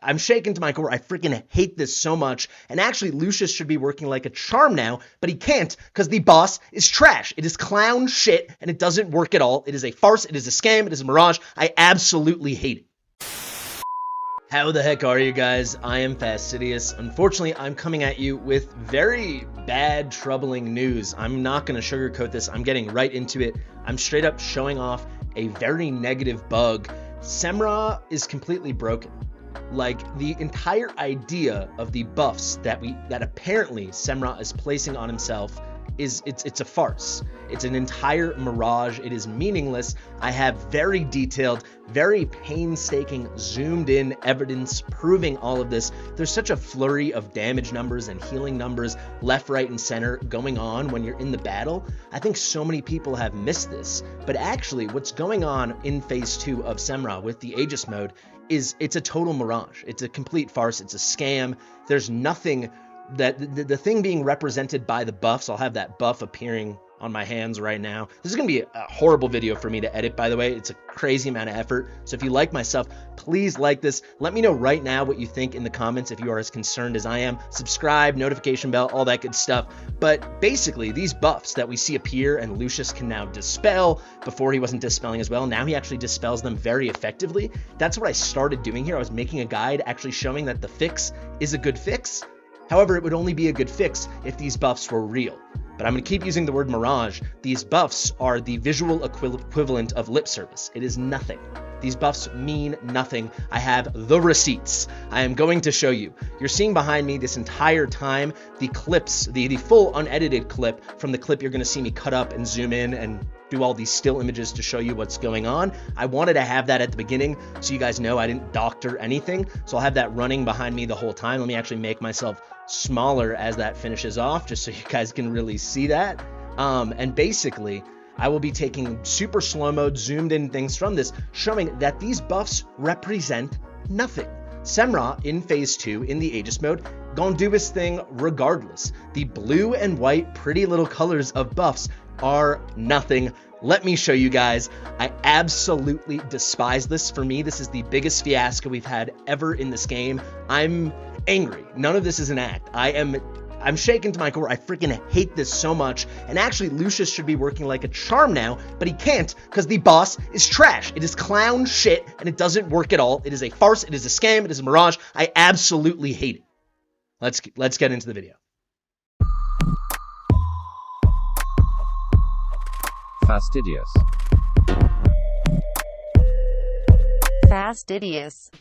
I'm shaken to my core. I freaking hate this so much. And actually, LUCIUS should be working like a charm now, but he can't because the boss is trash. It is clown shit, and it doesn't work at all. It is a farce. It is a scam. It is a mirage. I absolutely hate it. How the heck are you guys? I am Fastidious. Unfortunately, I'm coming at you with very bad, troubling news. I'm not going to sugarcoat this. I'm getting right into it. I'm straight up showing off a very negative bug. Semrah is completely broken. Like, the entire idea of the buffs that apparently Semrah is placing on himself it's a farce. It's an entire mirage. It is meaningless. I have very detailed, very painstaking, zoomed in evidence proving all of this. There's such a flurry of damage numbers and healing numbers left, right, and center going on when you're in the battle. I think so many people have missed this, but actually what's going on in phase 2 of Semrah with the Aegis mode is it's a total mirage. It's a complete farce. It's a scam. There's nothing that the thing being represented by the buffs. I'll have that buff appearing on my hands right now. This is going to be a horrible video for me to edit, by the way. It's a crazy amount of effort. So if you like my stuff, please like this. Let me know right now what you think in the comments if you are as concerned as I am. Subscribe, notification bell, all that good stuff. But basically, these buffs that we see appear and LUCIUS can now dispel. Before he wasn't dispelling as well. Now he actually dispels them very effectively. That's what I started doing here. I was making a guide actually showing that the fix is a good fix. However, it would only be a good fix if these buffs were real. But I'm going to keep using the word mirage. These buffs are the visual equivalent of lip service. It is nothing. These buffs mean nothing. I have the receipts. I am going to show you. You're seeing behind me this entire time the clips, the full unedited clip from the clip you're going to see me cut up and zoom in and do all these still images to show you what's going on. I wanted to have that at the beginning so you guys know I didn't doctor anything. So I'll have that running behind me the whole time. Let me actually make myself smaller as that finishes off just so you guys can really see that. And basically, I will be taking super slow mode, zoomed in things from this, showing that these buffs represent nothing. Semrah in phase 2 in the Aegis mode gonna do his thing regardless. The blue and white pretty little colors of buffs are nothing. Let me show you guys. I absolutely despise this. For me, this is the biggest fiasco we've had ever in this game. I'm angry. None of this is an act. I'm shaken to my core. I freaking hate this so much. And actually, LUCIUS should be working like a charm now, but he can't because the boss is trash. It is clown shit, and it doesn't work at all. It is a farce. It is a scam. It is a mirage. I absolutely hate it. Let's get into the video. Fastidious. Fastidious.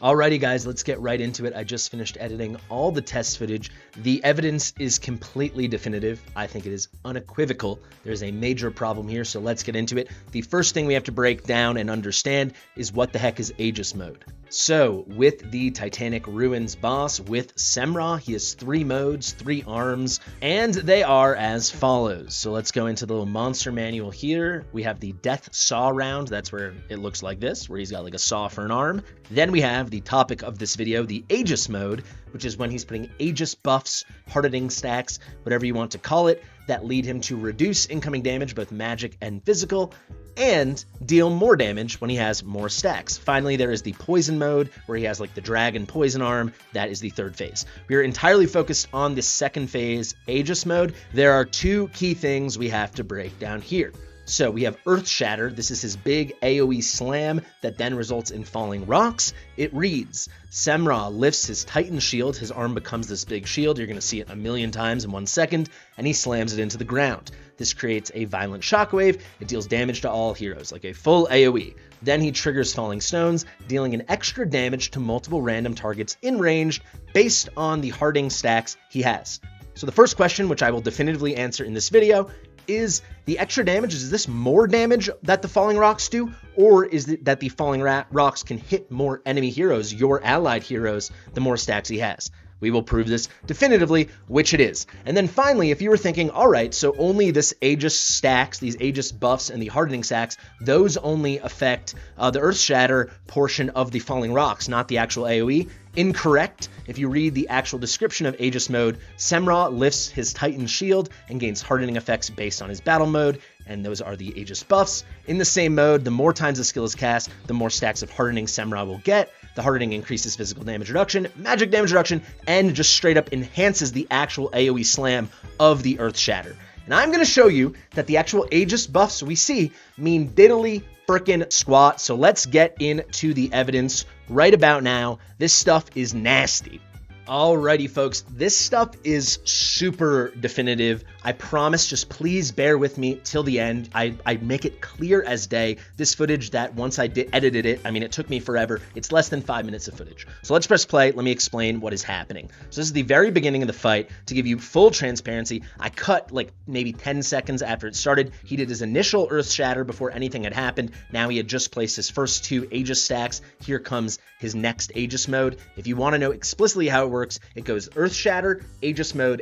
Alrighty guys, let's get right into it. I just finished editing all the test footage. The evidence is completely definitive. I think it is unequivocal. There's a major problem here, so let's get into it. The first thing we have to break down and understand is what the heck is Aegis mode. So, with the Titanic Ruins boss, with Semrah, he has 3 modes, 3 arms, and they are as follows. So let's go into the little monster manual here. We have the Death Saw round. That's where it looks like this, where he's got like a saw for an arm. Then we have the topic of this video, the Aegis mode, which is when he's putting Aegis buffs, hardening stacks, whatever you want to call it, that lead him to reduce incoming damage, both magic and physical, and deal more damage when he has more stacks. Finally, there is the poison mode, where he has like the dragon poison arm. That is the 3rd phase. We are entirely focused on the 2nd phase, Aegis mode. There are 2 key things we have to break down here. So we have Earth Shatter. This is his big AoE slam that then results in falling rocks. It reads, Semrah lifts his Titan shield. His arm becomes this big shield. You're going to see it a million times in 1 second, and he slams it into the ground. This creates a violent shockwave. It deals damage to all heroes, like a full AoE. Then he triggers Falling Stones, dealing an extra damage to multiple random targets in range based on the hardening stacks he has. So the first question, which I will definitively answer in this video, is the extra damage, is this more damage that the falling rocks do, or is it that the falling rocks can hit more enemy heroes, your allied heroes, the more stacks he has? We will prove this definitively, which it is. And then finally, if you were thinking, all right, so only this Aegis stacks, these Aegis buffs and the hardening stacks, those only affect the Earth Shatter portion of the falling rocks, not the actual AoE. Incorrect. If you read the actual description of Aegis mode, Semrah lifts his Titan shield and gains hardening effects based on his battle mode, and those are the Aegis buffs. In the same mode, the more times the skill is cast, the more stacks of hardening Semrah will get. The hardening increases physical damage reduction, magic damage reduction, and just straight up enhances the actual AoE slam of the Earth Shatter. And I'm going to show you that the actual Aegis buffs we see mean diddly frickin' squat. So let's get into the evidence right about now. This stuff is nasty. Alrighty, folks, this stuff is super definitive. I promise, just please bear with me till the end. I make it clear as day. This footage that once I edited it, I mean, it took me forever. It's less than 5 minutes of footage. So let's press play. Let me explain what is happening. So this is the very beginning of the fight. To give you full transparency, I cut like maybe 10 seconds after it started. He did his initial Earth Shatter before anything had happened. Now he had just placed his first 2 Aegis stacks. Here comes his next Aegis mode. If you want to know explicitly how it works, it goes Earth Shatter, Aegis mode,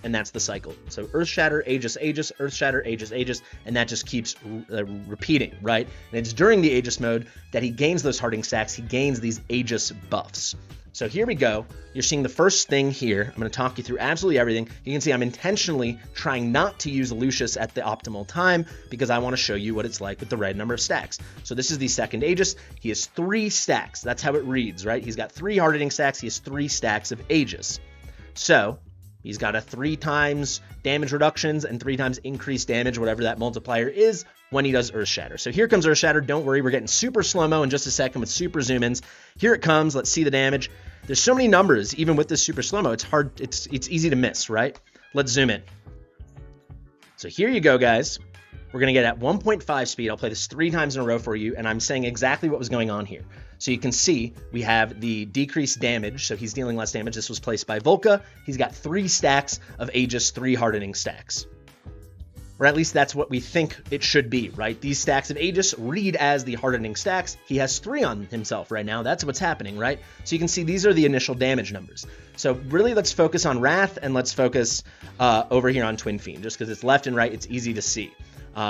and that's the cycle. So Earth Shatter, Aegis, Aegis, Earth Shatter, Aegis, Aegis, and that just keeps repeating, right? And it's during the Aegis mode that he gains those hardening stacks. He gains these Aegis buffs. So here we go. You're seeing the first thing here. I'm going to talk you through absolutely everything. You can see I'm intentionally trying not to use LUCIUS at the optimal time because I want to show you what it's like with the right number of stacks. So this is the second Aegis. He has 3 stacks. That's how it reads, right? He's got 3 hardening stacks. He has 3 stacks of Aegis. So he's got a 3 times damage reductions and 3 times increased damage, whatever that multiplier is, when he does Earth Shatter. So here comes Earth Shatter. Don't worry, we're getting super slow-mo in just a second with super zoom-ins. Here it comes. Let's see the damage. There's so many numbers, even with this super slow-mo, it's hard, it's easy to miss, right? Let's zoom in. So here you go, guys. We're going to get at 1.5 speed. I'll play this 3 times in a row for you, and I'm saying exactly what was going on here. So you can see we have the decreased damage, so he's dealing less damage. This was placed by Volca. He's got 3 stacks of Aegis, 3 hardening stacks. Or at least that's what we think it should be, right? These stacks of Aegis read as the hardening stacks. He has 3 on himself right now. That's what's happening, right? So you can see these are the initial damage numbers. So really, let's focus on Wrath, and let's focus over here on Twin Fiend. Just because it's left and right, it's easy to see.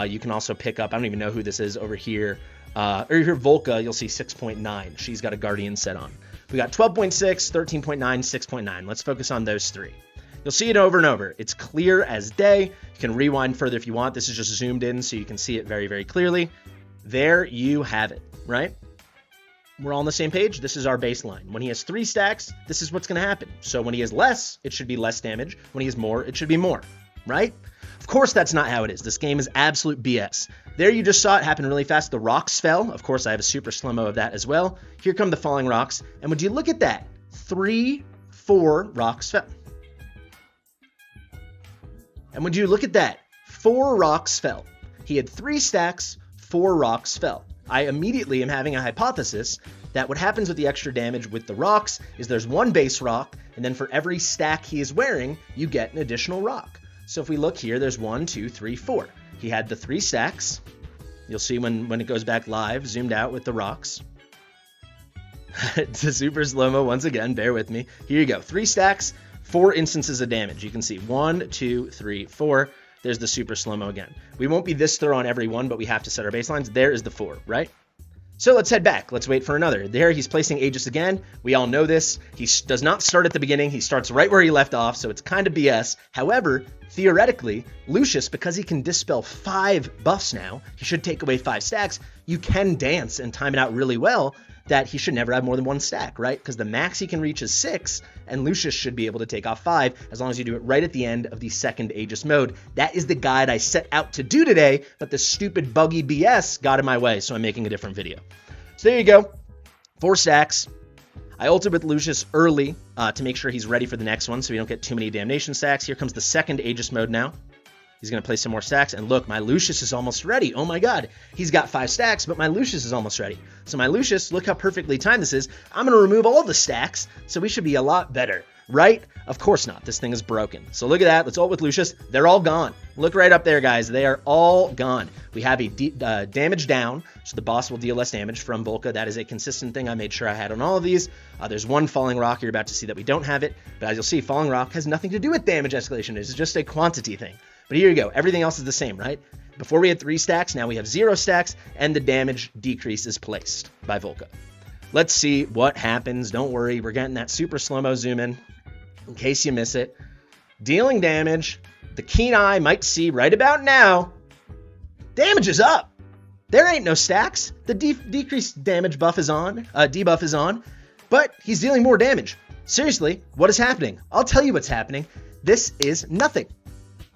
You can also pick up, I don't even know who this is over here. Or here, Volca, you'll see 6.9. She's got a Guardian set on. We got 12.6, 13.9, 6.9. Let's focus on those 3. You'll see it over and over. It's clear as day. You can rewind further if you want. This is just zoomed in so you can see it very, very clearly. There you have it, right? We're all on the same page. This is our baseline. When he has 3 stacks, this is what's going to happen. So when he has less, it should be less damage. When he has more, it should be more, right? Of course, that's not how it is. This game is absolute BS. There you just saw it happen really fast. The rocks fell. Of course, I have a super slow-mo of that as well. Here come the falling rocks. And would you look at that? 3, 4 rocks fell. And would you look at that? 4 rocks fell. He had 3 stacks, 4 rocks fell. I immediately am having a hypothesis that what happens with the extra damage with the rocks is there's 1 base rock, and then for every stack he is wearing, you get an additional rock. So if we look here, there's 1, 2, 3, 4. He had the 3 stacks. You'll see when it goes back live, zoomed out with the rocks. It's a super slow-mo once again, bear with me. Here you go, 3 stacks, 4 instances of damage. You can see 1, 2, 3, 4. There's the super slow-mo again. We won't be this thorough on every one, but we have to set our baselines. There is the 4, right? So let's head back. Let's wait for another. There, he's placing Aegis again. We all know this. He does not start at the beginning. He starts right where he left off, so it's kind of BS. However, theoretically, LUCIUS, because he can dispel 5 buffs now, he should take away 5 stacks. You can dance and time it out really well that he should never have more than 1 stack, right? Because the max he can reach is 6, and LUCIUS should be able to take off 5 as long as you do it right at the end of the second Aegis mode. That is the guide I set out to do today, but the stupid buggy BS got in my way, so I'm making a different video. So there you go, 4 stacks. I ulted with LUCIUS early to make sure he's ready for the next one so we don't get too many damnation stacks. Here comes the second Aegis mode now. He's going to play some more stacks, and look, my LUCIUS is almost ready. Oh my god, he's got 5 stacks, but my LUCIUS is almost ready. So my LUCIUS, look how perfectly timed this is. I'm going to remove all the stacks, so we should be a lot better, right? Of course not. This thing is broken. So look at that. Let's ult with LUCIUS. They're all gone. Look right up there, guys. They are all gone. We have a damage down, so the boss will deal less damage from Volca. That is a consistent thing I made sure I had on all of these. There's 1 falling rock. You're about to see that we don't have it, but as you'll see, falling rock has nothing to do with damage escalation. It's just a quantity thing. But here you go. Everything else is the same, right? Before we had 3 stacks, now we have 0 stacks, and the damage decrease is placed by Volca. Let's see what happens. Don't worry, we're getting that super slow-mo zoom in case you miss it. Dealing damage. The keen eye might see right about now. Damage is up. There ain't no stacks. The decreased damage buff is on, debuff is on, but he's dealing more damage. Seriously, what is happening? I'll tell you what's happening. This is nothing.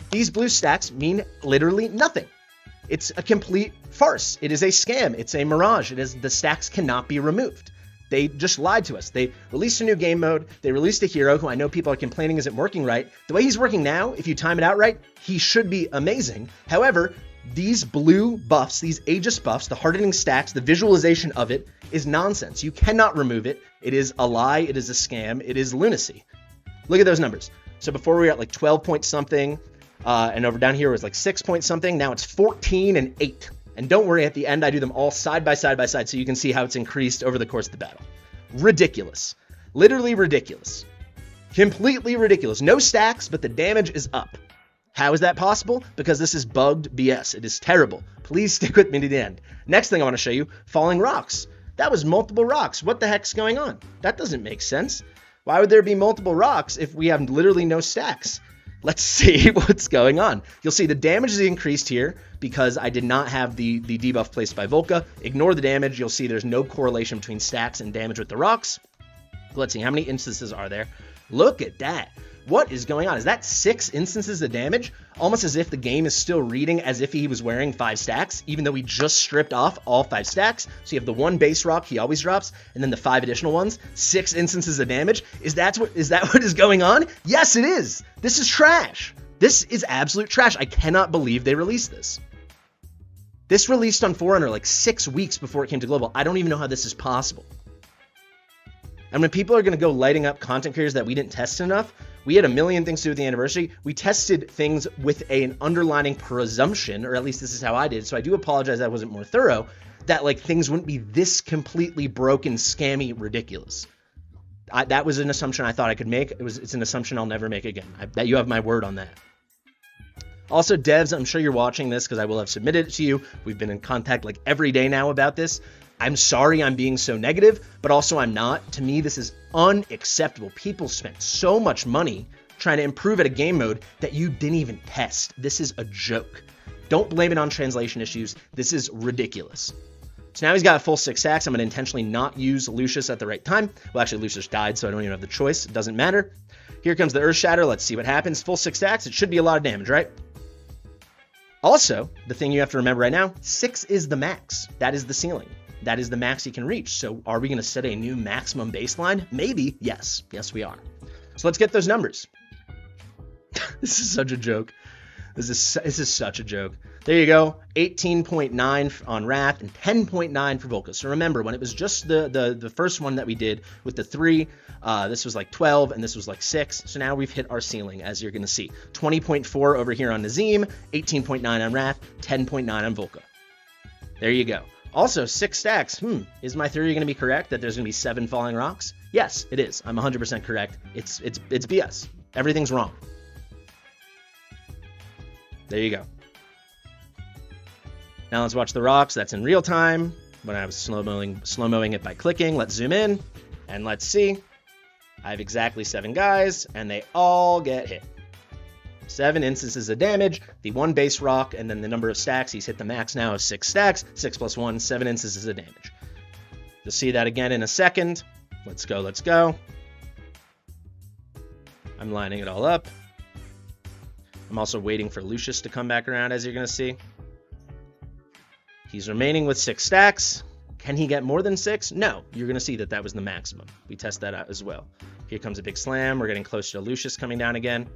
These blue stacks mean literally nothing. It's a complete farce. It is a scam. It's a mirage. The stacks cannot be removed. They just lied to us. They released a new game mode. They released a hero who I know people are complaining isn't working right. The way he's working now, if you time it out right, he should be amazing. However, these blue buffs, these Aegis buffs, the hardening stacks, the visualization of it is nonsense. You cannot remove it. It is a lie. It is a scam. It is lunacy. Look at those numbers. So before we were at like 12 point something, and over down here was like 6 point something. Now it's 14 and 8. And don't worry, at the end, I do them all side by side so you can see how it's increased over the course of the battle. Ridiculous. Literally ridiculous. Completely ridiculous. No stacks, but the damage is up. How is that possible? Because this is bugged BS. It is terrible. Please stick with me to the end. Next thing I want to show you, falling rocks. That was multiple rocks. What the heck's going on? That doesn't make sense. Why would there be multiple rocks if we have literally no stacks? Let's see what's going on. You'll see the damage is increased here because I did not have the debuff placed by Volca. Ignore the damage. You'll see there's no correlation between stacks and damage with the rocks. Let's see, how many instances are there? Look at that. What is going on? Is that 6 instances of damage? Almost as if the game is still reading as if he was wearing 5 stacks, even though we just stripped off all 5 stacks. So you have the 1 base rock he always drops, and then the 5 additional ones. 6 instances of damage. Is that what is going on? Yes, it is. This is trash. This is absolute trash. I cannot believe they released this. This released on Forerunner like 6 weeks before it came to global. I don't even know how this is possible. And when people are going to go lighting up content creators that we didn't test enough, we had a million things to do with the anniversary. We tested things with an underlining presumption, or at least this is how I did. So I do apologize that I wasn't more thorough, that like things wouldn't be this completely broken, scammy, ridiculous. That was an assumption I thought I could make. It's an assumption I'll never make again. I bet you have my word on that. Also, devs, I'm sure you're watching this because I will have submitted it to you. We've been in contact like every day now about this. I'm sorry I'm being so negative, but also I'm not. To me, this is unacceptable. People spent so much money trying to improve at a game mode that you didn't even test. This is a joke. Don't blame it on translation issues. This is ridiculous. So now he's got a full 6 stacks. I'm going to intentionally not use Lucius at the right time. Well, actually, Lucius died, so I don't even have the choice. It doesn't matter. Here comes the Earth Shatter. Let's see what happens. Full 6 stacks. It should be a lot of damage, right? Also, the thing you have to remember right now, 6 is the max. That is the ceiling. That is the max he can reach. So are we going to set a new maximum baseline? Maybe. Yes. Yes, we are. So let's get those numbers. This is such a joke. This is such a joke. There you go. 18.9 on Wrath and 10.9 for Volca. So remember, when it was just the first one that we did with the 3, this was like 12 and this was like 6. So now we've hit our ceiling, as you're going to see. 20.4 over here on Nazim, 18.9 on Wrath, 10.9 on Volca. There you go. Also, 6 stacks. Is my theory going to be correct that there's going to be 7 falling rocks? Yes, it is. I'm 100% correct. It's BS. Everything's wrong. There you go. Now let's watch the rocks. That's in real time. When I was slow-moing it by clicking. Let's zoom in and let's see. I have exactly 7 guys and they all get hit. 7 instances of damage, the 1 base rock, and then the number of stacks. He's hit the max now of 6 stacks. 6 plus 1, 7 instances of damage. You'll see that again in a second. Let's go, let's go. I'm lining it all up. I'm also waiting for Lucius to come back around, as you're going to see. He's remaining with 6 stacks. Can he get more than 6? No. You're going to see that that was the maximum. We test that out as well. Here comes a big slam. We're getting closer to Lucius coming down again.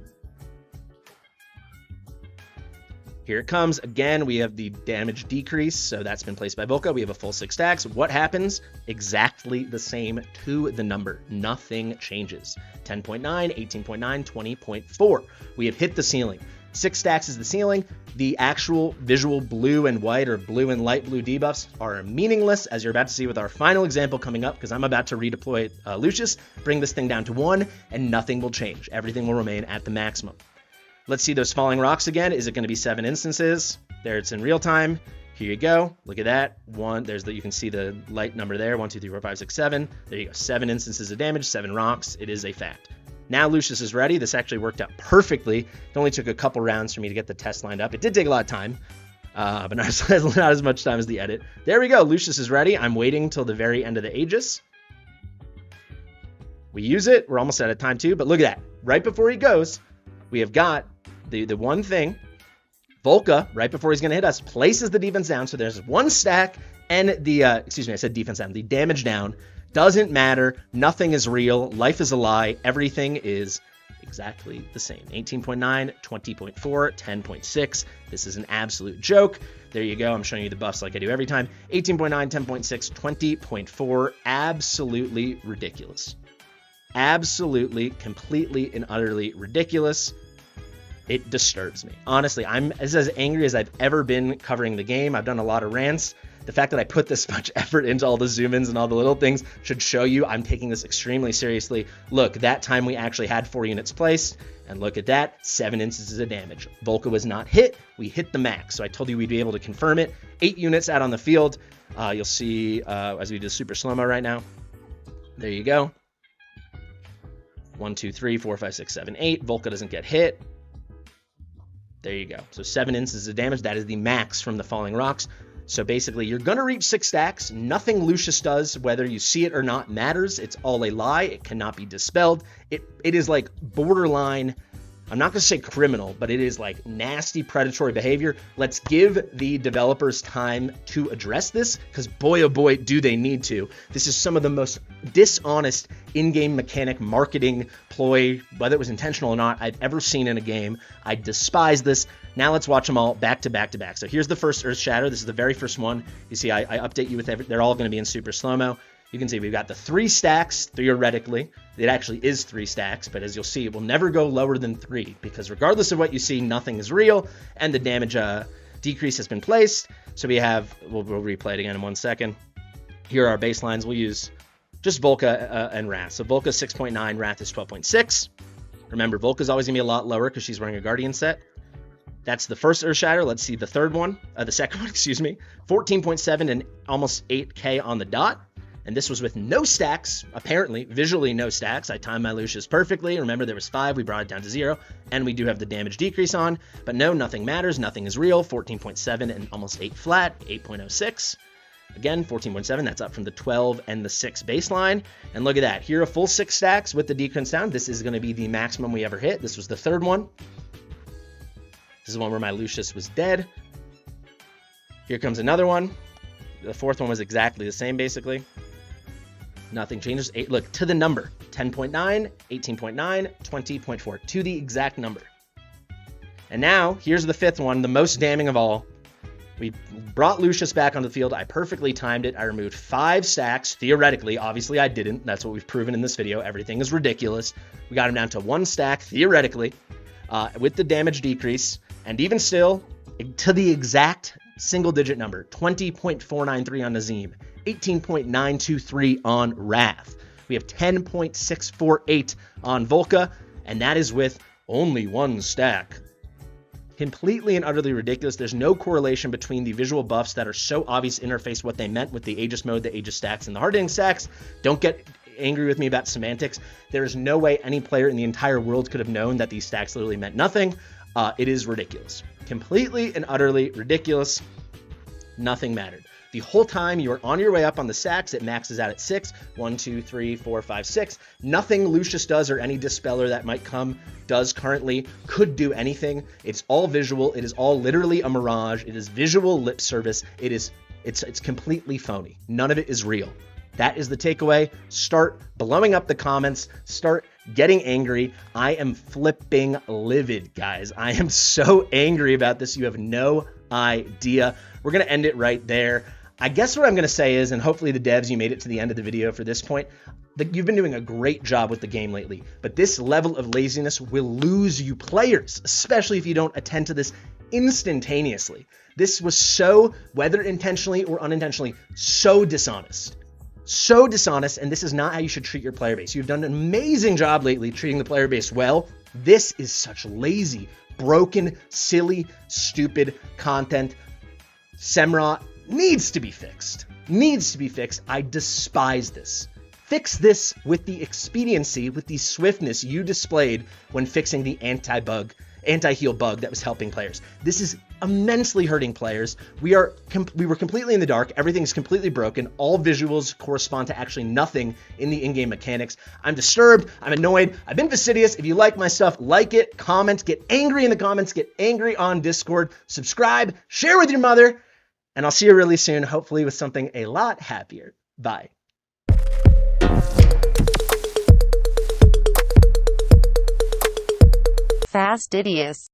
Here it comes. Again, we have the damage decrease, so that's been placed by Volca. We have a full 6 stacks. What happens? Exactly the same to the number. Nothing changes. 10.9, 18.9, 20.4. We have hit the ceiling. 6 stacks is the ceiling. The actual visual blue and white or blue and light blue debuffs are meaningless, as you're about to see with our final example coming up, because I'm about to redeploy Lucius, bring this thing down to 1, and nothing will change. Everything will remain at the maximum. Let's see those falling rocks again. Is it going to be 7 instances? There, it's in real time. Here you go. Look at that. 1. There's you can see the light number there. 1, 2, 3, 4, 5, 6, 7. There you go. 7 instances of damage, 7 rocks. It is a fact. Now Lucius is ready. This actually worked out perfectly. It only took a couple rounds for me to get the test lined up. It did take a lot of time. but not as much time as the edit. There we go. Lucius is ready. I'm waiting till the very end of the Aegis. We use it. We're almost out of time too, but look at that. Right before he goes, we have got the one thing. Volca, right before he's going to hit us, places the defense down. So there's one stack and the, excuse me, I said defense down. The damage down doesn't matter. Nothing is real. Life is a lie. Everything is exactly the same. 18.9, 20.4, 10.6. This is an absolute joke. There you go. I'm showing you the buffs like I do every time. 18.9, 10.6, 20.4. Absolutely ridiculous. Absolutely, completely and utterly ridiculous. It disturbs me. Honestly, I'm as angry as I've ever been covering the game. I've done a lot of rants. The fact that I put this much effort into all the zoom-ins and all the little things should show you I'm taking this extremely seriously. Look, that time we actually had 4 units placed, and look at that, 7 instances of damage. Volca was not hit. We hit the max, so I told you we'd be able to confirm it. 8 units out on the field. You'll see as we do super slow-mo right now. There you go. 1, 2, 3, 4, 5, 6, 7, 8. Volca doesn't get hit. There you go. So 7 instances of damage. That is the max from the falling rocks. So basically, you're going to reach 6 stacks. Nothing Lucius does, whether you see it or not, matters. It's all a lie. It cannot be dispelled. It is like borderline, I'm not going to say criminal, but it is like nasty predatory behavior. Let's give the developers time to address this, because boy, oh boy, do they need to. This is some of the most dishonest in-game mechanic marketing ploy, whether it was intentional or not, I've ever seen in a game. I despise this. Now let's watch them all back to back to back. So here's the first Earth Shatter. This is the very first one. You see, I update you with they're all going to be in super slow-mo. You can see we've got the 3 stacks, theoretically. It actually is 3 stacks, but as you'll see, it will never go lower than 3, because regardless of what you see, nothing is real, and the damage decrease has been placed. So we have, we'll replay it again in 1 second. Here are our baselines. We'll use just Volca and Wrath. So Volca 6.9, Wrath is 12.6. Remember, Volca's always going to be a lot lower because she's wearing a Guardian set. That's the first Earth Shatter. Let's see the third one, the second one, excuse me. 14.7 and almost 8k on the dot. And this was with no stacks, apparently, visually no stacks. I timed my Lucius perfectly. Remember, there was 5. We brought it down to 0. And we do have the damage decrease on. But no, nothing matters. Nothing is real. 14.7 and almost 8 flat. 8.06. Again, 14.7. That's up from the 12 and the 6 baseline. And look at that. Here are full 6 stacks with the decrease down. This is going to be the maximum we ever hit. This was the third one. This is the one where my Lucius was dead. Here comes another one. The fourth one was exactly the same, basically. Nothing changes. Look, to the number. 10.9, 18.9, 20.4. To the exact number. And now, here's the fifth one, the most damning of all. We brought Lucius back onto the field. I perfectly timed it. I removed 5 stacks. Theoretically, obviously I didn't. That's what we've proven in this video. Everything is ridiculous. We got him down to 1 stack, theoretically, with the damage decrease. And even still, to the exact single-digit number, 20.493 on Nazim, 18.923 on Wrath. We have 10.648 on Volca, and that is with only 1 stack. Completely and utterly ridiculous. There's no correlation between the visual buffs that are so obvious interface what they meant with the Aegis mode, the Aegis stacks, and the hard-hitting stacks. Don't get angry with me about semantics. There is no way any player in the entire world could have known that these stacks literally meant nothing. It is ridiculous. Completely and utterly ridiculous. Nothing mattered. The whole time you are on your way up on the stacks, it maxes out at 6. 1, 2, 3, 4, 5, 6. Nothing Lucius does or any dispeller that might come does currently could do anything. It's all visual. It is all literally a mirage. It is visual lip service. It's completely phony. None of it is real. That is the takeaway. Start blowing up the comments. Start getting angry. I am flipping livid, guys. I am so angry about this. You have no idea. We're going to end it right there. I guess what I'm going to say is, and hopefully the devs, you made it to the end of the video for this point, you've been doing a great job with the game lately, but this level of laziness will lose you players, especially if you don't attend to this instantaneously. This was so, whether intentionally or unintentionally, so dishonest. So dishonest, and this is not how you should treat your player base. You've done an amazing job lately treating the player base well. This is such lazy, broken, silly, stupid content. Semrah needs to be fixed. Needs to be fixed. I despise this. Fix this with the expediency, with the swiftness you displayed when fixing the anti-heal bug that was helping players. This is immensely hurting players. We were completely in the dark. Everything's completely broken. All visuals correspond to actually nothing in the in-game mechanics. I'm disturbed. I'm annoyed. I've been Fastidious. If you like my stuff, like it, comment, get angry in the comments, get angry on Discord, subscribe, share with your mother, and I'll see you really soon, hopefully with something a lot happier. Bye. Fastidious.